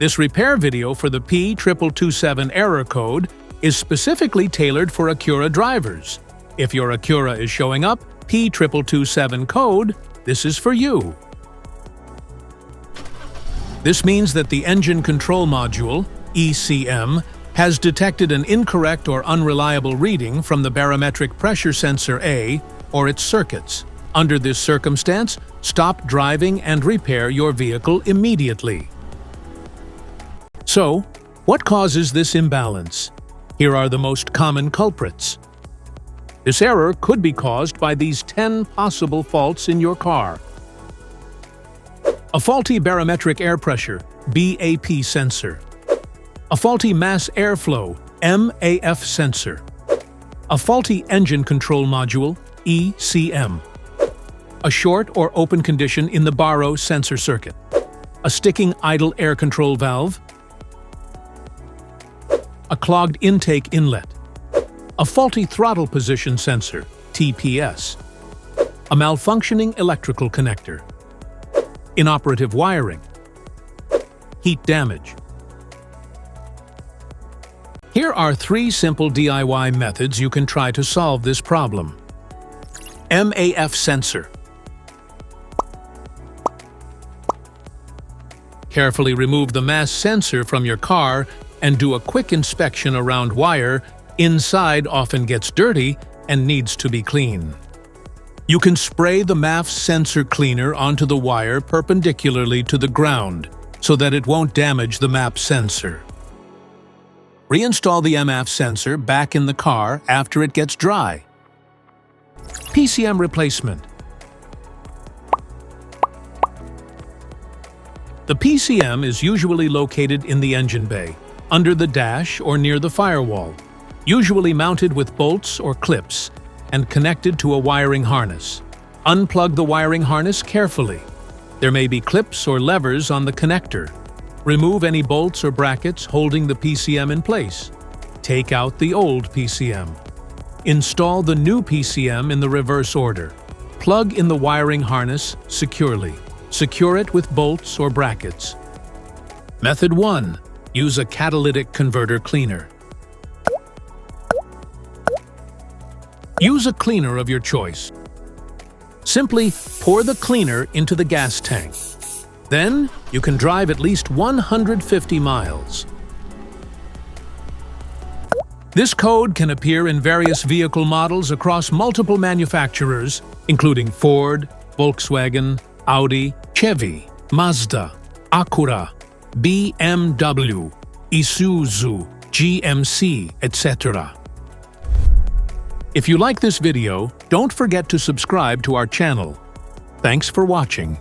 This repair video for the P2227 error code is specifically tailored for Acura drivers. If your Acura is showing up P2227 code, this is for you. This means that the engine control module, ECM, has detected an incorrect or unreliable reading from the barometric pressure sensor A or its circuits. Under this circumstance, stop driving and repair your vehicle immediately. So, what causes this imbalance? Here are the most common culprits. This error could be caused by these 10 possible faults in your car. A faulty barometric air pressure, MAF sensor. A faulty mass airflow, MAF sensor. A faulty engine control module, ECM. A short or open condition in the baro sensor circuit. A sticking idle air control valve. A clogged intake inlet. A faulty throttle position sensor, TPS. A malfunctioning electrical connector. Inoperative wiring. Heat damage. Here are 3 simple DIY methods you can try to solve this problem. MAF sensor. Carefully remove the mass sensor from your car and do a quick inspection around wire. Inside often gets dirty and needs to be cleaned. You can spray the MAF sensor cleaner onto the wire perpendicularly to the ground so that it won't damage the MAF sensor. Reinstall the MAF sensor back in the car after it gets dry. PCM replacement. The PCM is usually located in the engine bay, under the dash or near the firewall, usually mounted with bolts or clips and connected to a wiring harness. Unplug the wiring harness carefully. There may be clips or levers on the connector. Remove any bolts or brackets holding the PCM in place. Take out the old PCM. Install the new PCM in the reverse order. Plug in the wiring harness securely. Secure it with bolts or brackets. Method 1. Use a catalytic converter cleaner. Use a cleaner of your choice. Simply pour the cleaner into the gas tank. Then, you can drive at least 150 miles. This code can appear in various vehicle models across multiple manufacturers, including Ford, Volkswagen, Audi, Chevy, Mazda, Acura, BMW, Isuzu, GMC, etc. If you like this video, don't forget to subscribe to our channel. Thanks for watching.